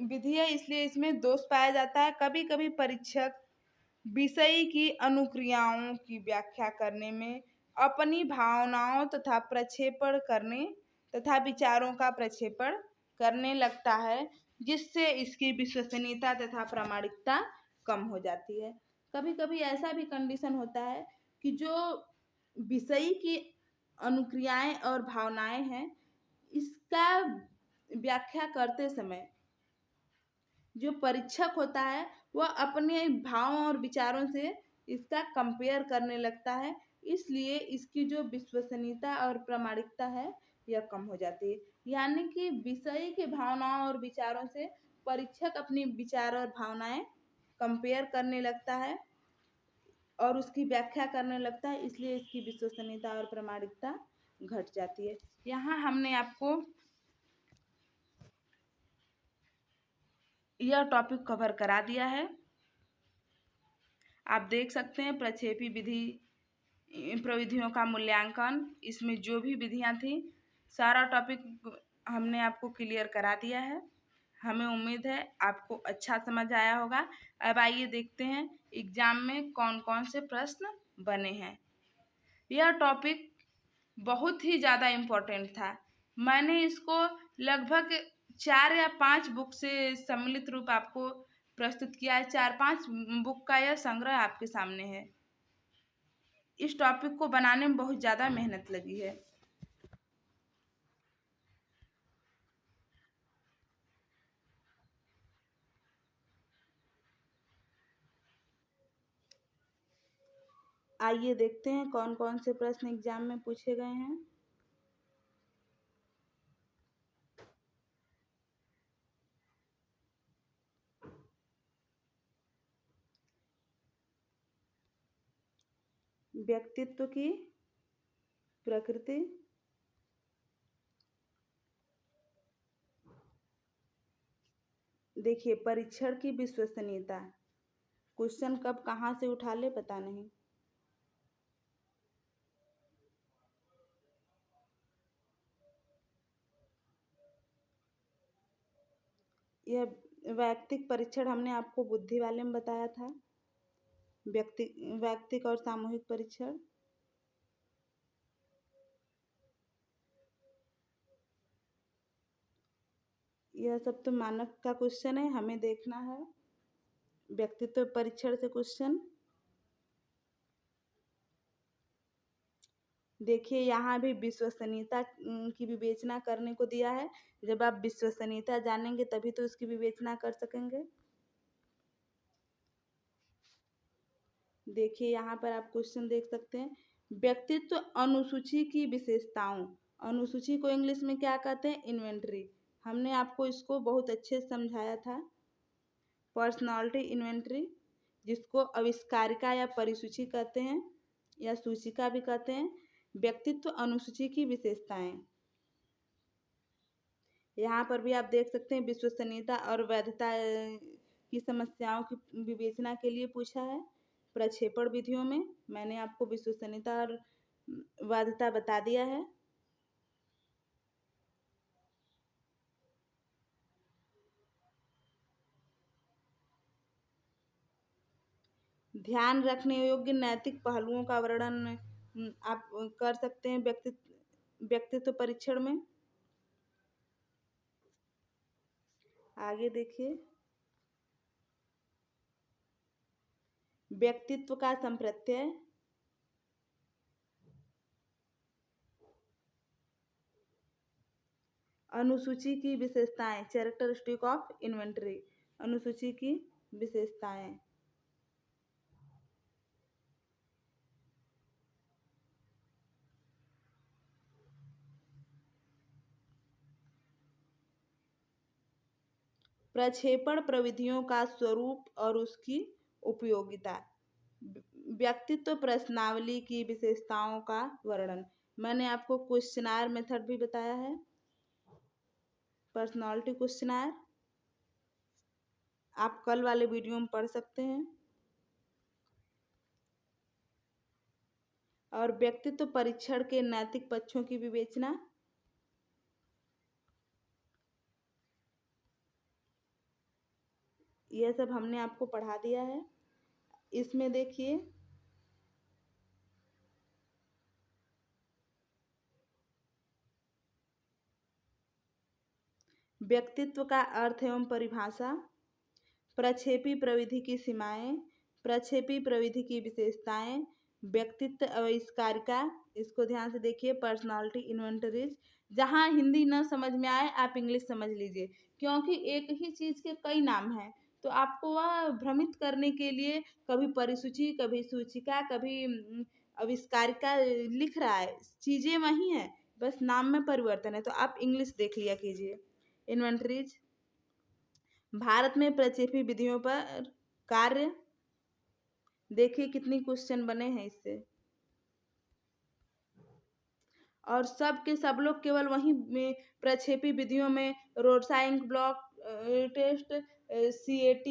विधि है इसलिए इसमें दोष पाया जाता है। कभी कभी परीक्षक विषय की अनुक्रियाओं की व्याख्या करने में अपनी भावनाओं तथा प्रक्षेपण करने तथा विचारों का प्रक्षेपण करने लगता है, जिससे इसकी विश्वसनीयता तथा प्रामाणिकता कम हो जाती है। कभी कभी ऐसा भी कंडीशन होता है कि जो विषय की अनुक्रियाएं और भावनाएं हैं इसका व्याख्या करते समय जो परीक्षक होता है वह अपने भावों और विचारों से इसका कंपेयर करने लगता है, इसलिए इसकी जो विश्वसनीयता और प्रामाणिकता है यह कम हो जाती है। यानी कि विषय के भावनाओं और विचारों से परीक्षक अपनी विचार और भावनाएं कंपेयर करने लगता है और उसकी व्याख्या करने लगता है, इसलिए इसकी विश्वसनीयता और प्रामाणिकता घट जाती है। यहाँ हमने आपको यह टॉपिक कवर करा दिया है। आप देख सकते हैं प्रक्षेपी प्रविधियों का मूल्यांकन, इसमें जो भी विधियां थी सारा टॉपिक हमने आपको क्लियर करा दिया है। हमें उम्मीद है आपको अच्छा समझ आया होगा। अब आइए देखते हैं एग्जाम में कौन कौन से प्रश्न बने हैं। यह टॉपिक बहुत ही ज़्यादा इम्पोर्टेंट था। मैंने इसको लगभग 4 या 5 बुक से सम्मिलित रूप आपको प्रस्तुत किया है। 4-5 बुक का यह संग्रह आपके सामने है। इस टॉपिक को बनाने में बहुत ज़्यादा मेहनत लगी है। आइए देखते हैं कौन कौन से प्रश्न एग्जाम में पूछे गए हैं। व्यक्तित्व की प्रकृति, देखिए परीक्षण की विश्वसनीयता, क्वेश्चन कब कहाँ से उठा ले पता नहीं। यह वैयक्तिक परीक्षण हमने आपको बुद्धि वाले में बताया था। वैयक्तिक और सामूहिक परीक्षण, यह सब तो मानक का क्वेश्चन है, हमें देखना है व्यक्तित्व परीक्षण से क्वेश्चन। देखिए यहाँ भी विश्वसनीयता की विवेचना करने को दिया है। जब आप विश्वसनीयता जानेंगे तभी तो उसकी विवेचना कर सकेंगे। देखिए यहाँ पर आप क्वेश्चन देख सकते हैं, व्यक्तित्व अनुसूची की विशेषताओं। अनुसूची को इंग्लिश में क्या कहते हैं? इन्वेंटरी। हमने आपको इसको बहुत अच्छे से समझाया था। पर्सनालिटी इन्वेंटरी, जिसको आविष्कारिका या परिसूची कहते हैं या सूचिका भी कहते हैं। व्यक्तित्व अनुसूची की विशेषताएं, यहाँ पर भी आप देख सकते हैं विश्वसनीयता और वैधता की समस्याओं की विवेचना के लिए पूछा है। प्रक्षेपण विधियों में मैंने आपको विश्वसनीयता और वैधता बता दिया है। ध्यान रखने योग्य नैतिक पहलुओं का वर्णन आप कर सकते हैं व्यक्तित्व परीक्षण में। आगे देखिए, व्यक्तित्व का संप्रत्यय, अनुसूची की विशेषताएं, कैरेक्टरिस्टिक ऑफ इन्वेंटरी, अनुसूची की विशेषताएं। प्रक्षेपण प्रविधियों का स्वरूप और उसकी उपयोगिता, व्यक्तित्व प्रश्नावली की विशेषताओं का वर्णन। मैंने आपको क्वेश्चनायर मेथड भी बताया है, पर्सनालिटी क्वेश्चनायर, आप कल वाले वीडियो में पढ़ सकते हैं। और व्यक्तित्व परीक्षण के नैतिक पक्षों की विवेचना, यह सब हमने आपको पढ़ा दिया है। इसमें देखिए व्यक्तित्व का अर्थ एवं परिभाषा, प्रक्षेपी प्रविधि की सीमाएं, प्रक्षेपी प्रविधि की विशेषताएं, व्यक्तित्व आविष्कारिका, इसको ध्यान से देखिए, पर्सनालिटी इन्वेंटरीज। जहाँ हिंदी न समझ में आए आप इंग्लिश समझ लीजिए, क्योंकि एक ही चीज़ के कई नाम हैं, तो आपको वह भ्रमित करने के लिए कभी परिसूची, कभी सूचिका, कभी आविष्कारिका लिख रहा है, चीज़ें वही हैं, बस नाम में परिवर्तन है। तो आप इंग्लिश देख लिया कीजिए। इन्वेंटरीज, भारत में प्रक्षेपी विधियों पर कार्य, देखिए कितनी क्वेश्चन बने हैं इससे। और सब के सब लोग केवल वहीं में प्रक्षेपी विधियों में रोडसाइंक ब्लॉक टेस्ट, CAT,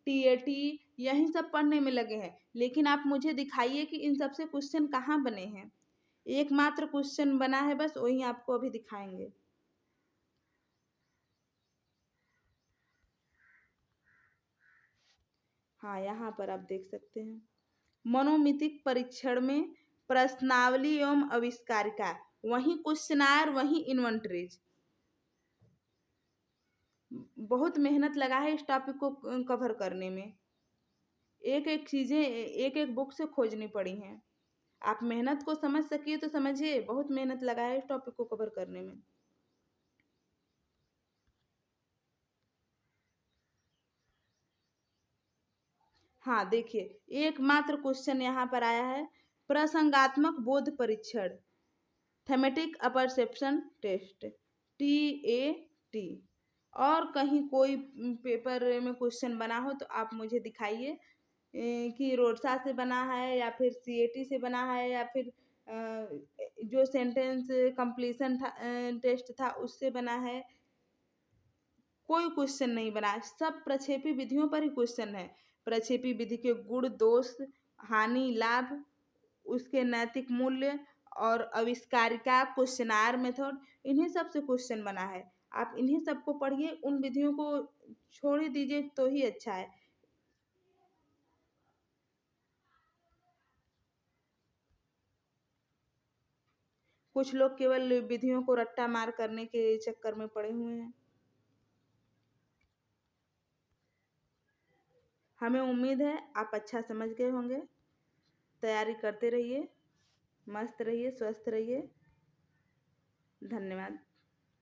TAT, यही सब पढ़ने में लगे हैं। लेकिन आप मुझे दिखाइए कि इन सब से क्वेश्चन कहाँ बने हैं। एकमात्र क्वेश्चन बना है बस, वही आपको अभी दिखाएंगे। हाँ, यहाँ पर आप देख सकते हैं। मनोमितिक परीक्षण में प्रश्नावली एवं आविष्कारिका, वहीं क्वेश्चनायर, वहीं इन्वेंटरीज। बहुत मेहनत लगा है इस टॉपिक को कवर करने में। एक एक चीज़ें एक एक बुक से खोजनी पड़ी हैं। आप मेहनत को समझ सकिए तो समझिए, बहुत मेहनत लगा है इस टॉपिक को कवर करने में। हाँ, देखिए एकमात्र क्वेश्चन यहाँ पर आया है, प्रसंगात्मक बोध परीक्षण, थेमेटिक अपरसेप्शन टेस्ट, TAT। और कहीं कोई पेपर में क्वेश्चन बना हो तो आप मुझे दिखाइए कि रोडसा से बना है या फिर CAT से बना है या फिर जो सेंटेंस कंप्लीशन था, टेस्ट था उससे बना है। कोई क्वेश्चन नहीं बना है, सब प्रक्षेपी विधियों पर ही क्वेश्चन है। प्रक्षेपी विधि के गुण, दोष, हानि, लाभ, उसके नैतिक मूल्य और आविष्कारिका, क्वेश्चनायर मेथड, इन्हीं सब से क्वेश्चन बना है। आप इन्हीं सबको पढ़िए, उन विधियों को छोड़ ही दीजिए तो ही अच्छा है। कुछ लोग केवल विधियों को रट्टा मार करने के चक्कर में पड़े हुए हैं। हमें उम्मीद है आप अच्छा समझ गए होंगे। तैयारी करते रहिए, मस्त रहिए, स्वस्थ रहिए। धन्यवाद।